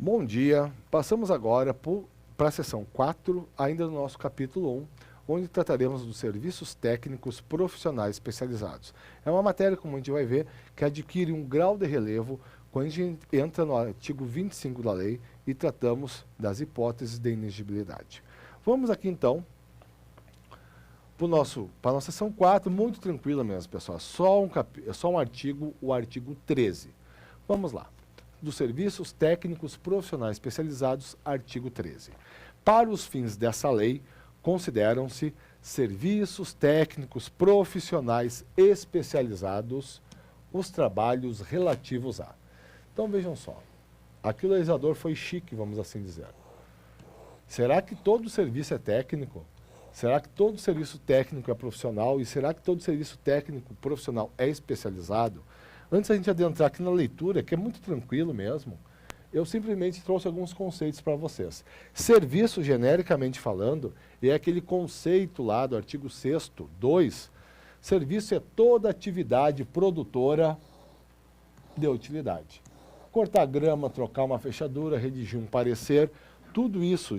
Bom dia, passamos agora para a seção 4, ainda no nosso capítulo 1, onde trataremos dos serviços técnicos profissionais especializados. É uma matéria, como a gente vai ver, que adquire um grau de relevo quando a gente entra no artigo 25 da lei e tratamos das hipóteses de inexigibilidade. Vamos aqui então para a nossa seção 4, muito tranquila mesmo, pessoal, só um artigo, o artigo 13. Vamos lá. Dos serviços técnicos profissionais especializados, artigo 13. Para os fins dessa lei, consideram-se serviços técnicos profissionais especializados os trabalhos relativos a. Então vejam só, aqui o legislador foi chique, vamos assim dizer. Será que todo serviço é técnico? Será que todo serviço técnico é profissional? E será que todo serviço técnico profissional é especializado? Antes da gente adentrar aqui na leitura, que é muito tranquilo mesmo, eu simplesmente trouxe alguns conceitos para vocês. Serviço, genericamente falando, é aquele conceito lá do artigo 6º, 2. Serviço é toda atividade produtora de utilidade. Cortar grama, trocar uma fechadura, redigir um parecer, tudo isso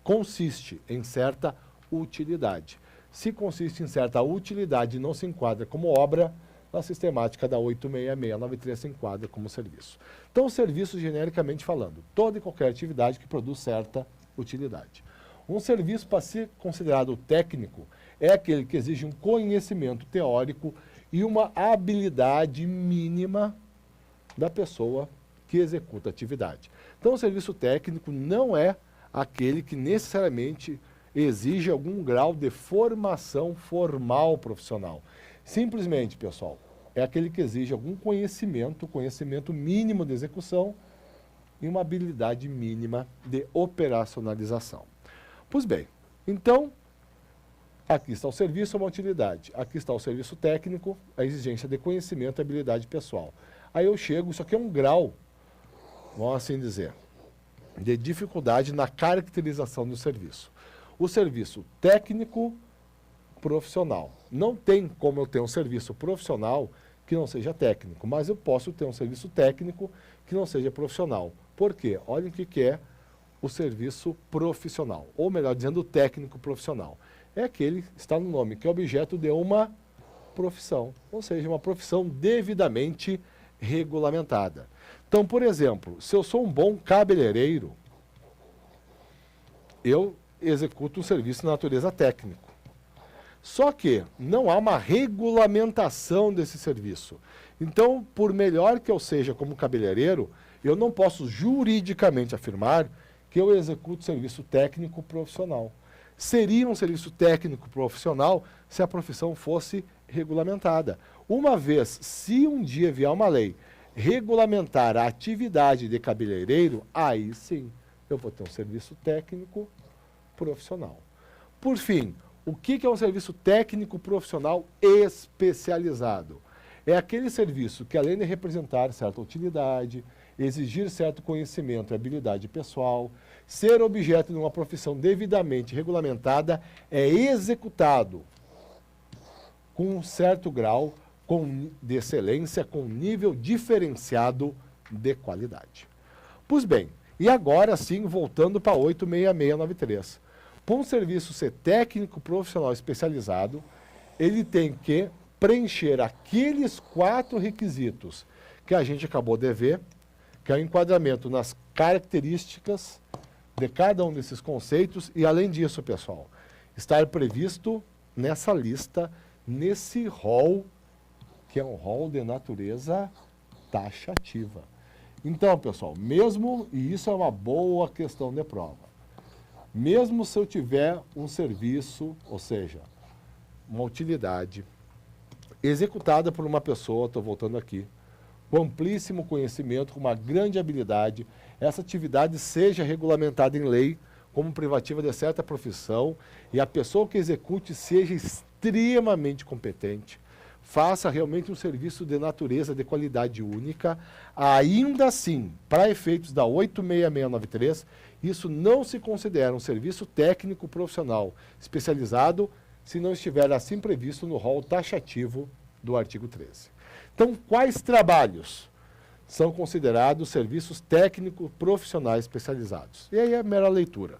consiste em certa utilidade. Se consiste em certa utilidade e não se enquadra como obra, a sistemática da 86693 se enquadra como serviço. Então, serviço, genericamente falando, toda e qualquer atividade que produz certa utilidade. Um serviço, para ser considerado técnico, é aquele que exige um conhecimento teórico e uma habilidade mínima da pessoa que executa a atividade. Então, o serviço técnico não é aquele que necessariamente exige algum grau de formação formal profissional. Simplesmente, pessoal, é aquele que exige algum conhecimento mínimo de execução e uma habilidade mínima de operacionalização. Pois bem, então, aqui está o serviço, uma utilidade. Aqui está o serviço técnico, a exigência de conhecimento e habilidade pessoal. Aí eu chego, isso aqui é um grau, vamos assim dizer, de dificuldade na caracterização do serviço. O serviço técnico profissional. Não tem como eu ter um serviço profissional que não seja técnico, mas eu posso ter um serviço técnico que não seja profissional. Por quê? Olha o que é o serviço profissional, ou melhor dizendo, o técnico profissional. É aquele que está no nome, que é objeto de uma profissão, ou seja, uma profissão devidamente regulamentada. Então, por exemplo, se eu sou um bom cabeleireiro, eu executo um serviço de natureza técnico. Só que não há uma regulamentação desse serviço. Então, por melhor que eu seja como cabeleireiro, eu não posso juridicamente afirmar que eu executo serviço técnico profissional. Seria um serviço técnico profissional se a profissão fosse regulamentada. Uma vez, se um dia vier uma lei regulamentar a atividade de cabeleireiro, aí sim eu vou ter um serviço técnico profissional. Por fim, o que é um serviço técnico profissional especializado? É aquele serviço que, além de representar certa utilidade, exigir certo conhecimento e habilidade pessoal, ser objeto de uma profissão devidamente regulamentada, é executado com um certo grau de excelência, com nível diferenciado de qualidade. Pois bem, e agora sim, voltando para 86693. Para um serviço ser técnico profissional especializado, ele tem que preencher aqueles 4 requisitos que a gente acabou de ver, que é o enquadramento nas características de cada um desses conceitos e, além disso, pessoal, estar previsto nessa lista, nesse rol, que é um rol de natureza taxativa. Então, pessoal, e isso é uma boa questão de prova, mesmo se eu tiver um serviço, ou seja, uma utilidade, executada por uma pessoa, estou voltando aqui, com amplíssimo conhecimento, com uma grande habilidade, essa atividade seja regulamentada em lei como privativa de certa profissão e a pessoa que execute seja extremamente competente, faça realmente um serviço de natureza, de qualidade única, ainda assim, para efeitos da 86693, isso não se considera um serviço técnico profissional especializado se não estiver assim previsto no rol taxativo do artigo 13. Então, quais trabalhos? são considerados serviços técnicos profissionais especializados. E aí é mera leitura.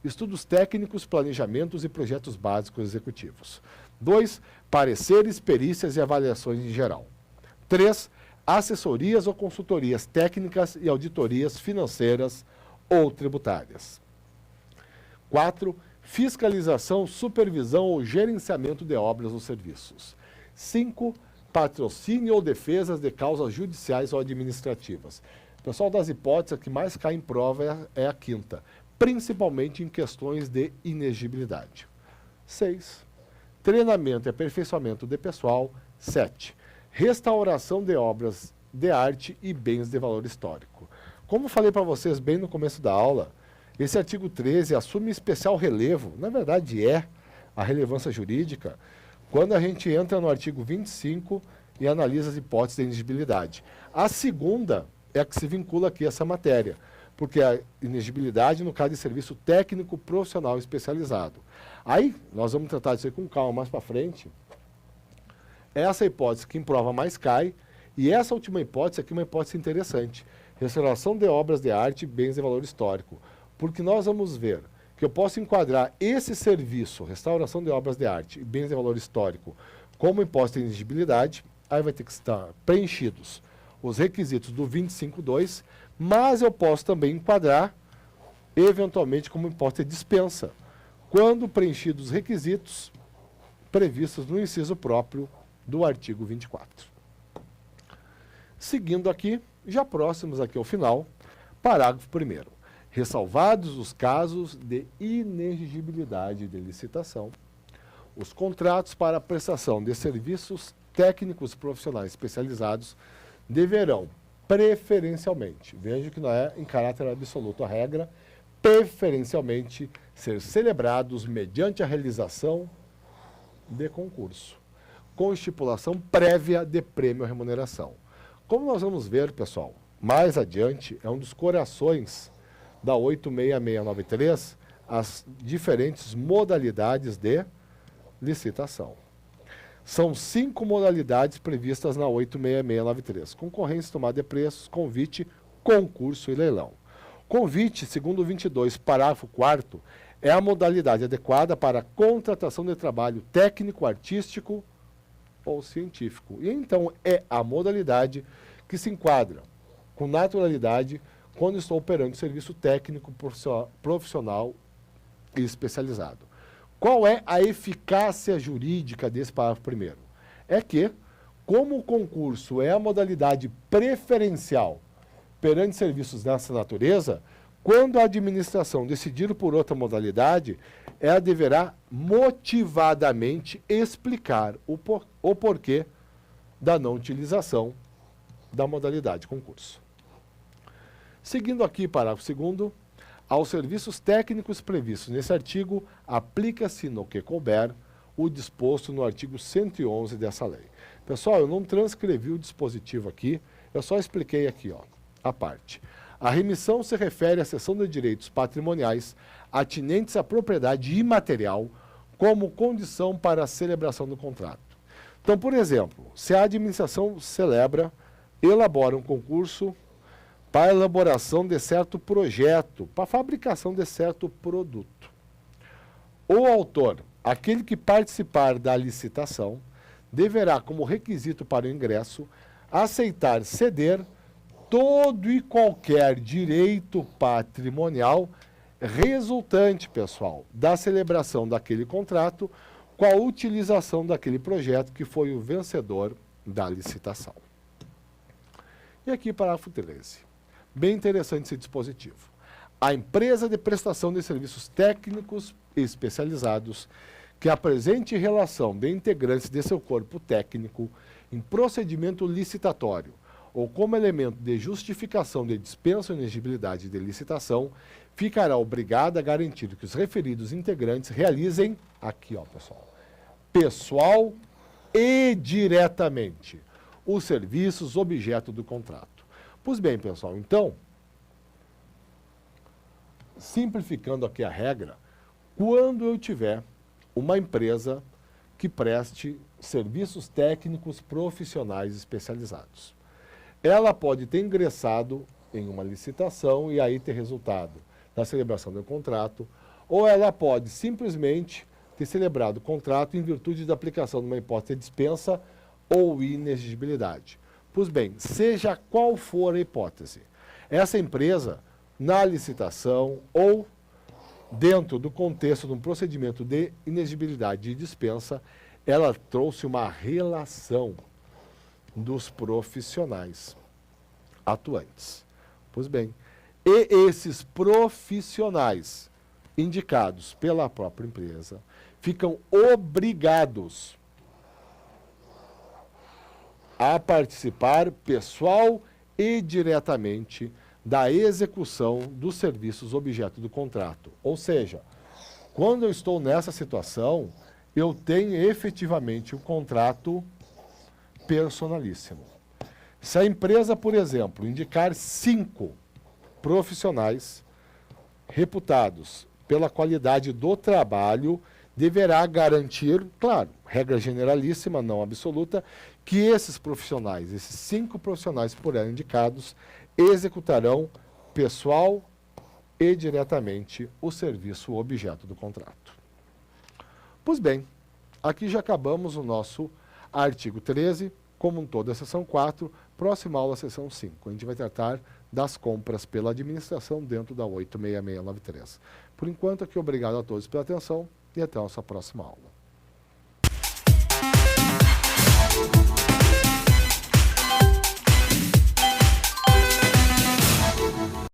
Estudos técnicos, planejamentos e projetos básicos executivos. 2. Pareceres, perícias e avaliações em geral. 3. Assessorias ou consultorias técnicas e auditorias financeiras ou tributárias. 4. Fiscalização, supervisão ou gerenciamento de obras ou serviços. 5. Patrocínio ou defesas de causas judiciais ou administrativas. Pessoal, das hipóteses, a que mais cai em prova é a quinta, principalmente em questões de inegibilidade. 6. Treinamento e aperfeiçoamento de pessoal. 7. Restauração de obras de arte e bens de valor histórico. Como falei para vocês bem no começo da aula, esse artigo 13 assume especial relevo, na verdade a relevância jurídica, quando a gente entra no artigo 25 e analisa as hipóteses de inegibilidade. A segunda é a que se vincula aqui a essa matéria, porque a inegibilidade no caso de serviço técnico profissional especializado. Aí, nós vamos tratar disso aí com calma mais para frente. Essa hipótese que em prova mais cai, e essa última hipótese aqui é uma hipótese interessante. Restauração de obras de arte e bens de valor histórico. Porque nós vamos ver que eu posso enquadrar esse serviço, restauração de obras de arte e bens de valor histórico, como imposto de inegibilidade, aí vai ter que estar preenchidos os requisitos do 25.2, mas eu posso também enquadrar, eventualmente, como imposto de dispensa, quando preenchidos os requisitos previstos no inciso próprio do artigo 24. Seguindo aqui, já próximos aqui ao final, parágrafo 1º. Ressalvados os casos de inexigibilidade de licitação, os contratos para a prestação de serviços técnicos profissionais especializados deverão preferencialmente, veja que não é em caráter absoluto a regra, preferencialmente ser celebrados mediante a realização de concurso, com estipulação prévia de prêmio à remuneração. Como nós vamos ver, pessoal, mais adiante, é um dos corações da 86693, as diferentes modalidades de licitação. São 5 modalidades previstas na 86693. Concorrência, tomada de preços, convite, concurso e leilão. Convite, segundo o 22, parágrafo 4º, é a modalidade adequada para a contratação de trabalho técnico, artístico ou científico. E então é a modalidade que se enquadra com naturalidade quando estou operando serviço técnico profissional e especializado. Qual é a eficácia jurídica desse parágrafo 1º? É que, como o concurso é a modalidade preferencial perante serviços dessa natureza, quando a administração decidir por outra modalidade, ela deverá motivadamente explicar o porquê da não utilização da modalidade concurso. Seguindo aqui, parágrafo 2º, aos serviços técnicos previstos nesse artigo, aplica-se no que couber o disposto no artigo 111 dessa lei. Pessoal, eu não transcrevi o dispositivo aqui, eu só expliquei aqui, ó, a parte. A remissão se refere à cessão de direitos patrimoniais atinentes à propriedade imaterial como condição para a celebração do contrato. Então, por exemplo, se a administração elabora um concurso para a elaboração de certo projeto, para a fabricação de certo produto. O autor, aquele que participar da licitação, deverá, como requisito para o ingresso, aceitar ceder todo e qualquer direito patrimonial resultante, pessoal, da celebração daquele contrato com a utilização daquele projeto que foi o vencedor da licitação. E aqui, parágrafo 13. Bem interessante esse dispositivo. A empresa de prestação de serviços técnicos especializados que apresente relação de integrantes de seu corpo técnico em procedimento licitatório ou como elemento de justificação de dispensa ou inexigibilidade de licitação, ficará obrigada a garantir que os referidos integrantes realizem, aqui ó pessoal, pessoal e diretamente, os serviços objeto do contrato. Pois bem, pessoal, então, simplificando aqui a regra, quando eu tiver uma empresa que preste serviços técnicos profissionais especializados, ela pode ter ingressado em uma licitação e aí ter resultado na celebração do contrato, ou ela pode simplesmente ter celebrado o contrato em virtude da aplicação de uma hipótese de dispensa ou inexigibilidade. Pois bem, seja qual for a hipótese, essa empresa, na licitação ou dentro do contexto de um procedimento de inexigibilidade e dispensa, ela trouxe uma relação dos profissionais atuantes. Pois bem, e esses profissionais indicados pela própria empresa ficam obrigados a participar pessoal e diretamente da execução dos serviços objeto do contrato. Ou seja, quando eu estou nessa situação, eu tenho efetivamente um contrato personalíssimo. Se a empresa, por exemplo, indicar 5 profissionais reputados pela qualidade do trabalho, deverá garantir, claro, regra generalíssima, não absoluta, que esses profissionais, esses 5 profissionais por ela indicados, executarão pessoal e diretamente o serviço objeto do contrato. Pois bem, aqui já acabamos o nosso artigo 13, como um todo a seção 4, próxima aula a seção 5. A gente vai tratar das compras pela administração dentro da 86693. Por enquanto, aqui obrigado a todos pela atenção e até a nossa próxima aula.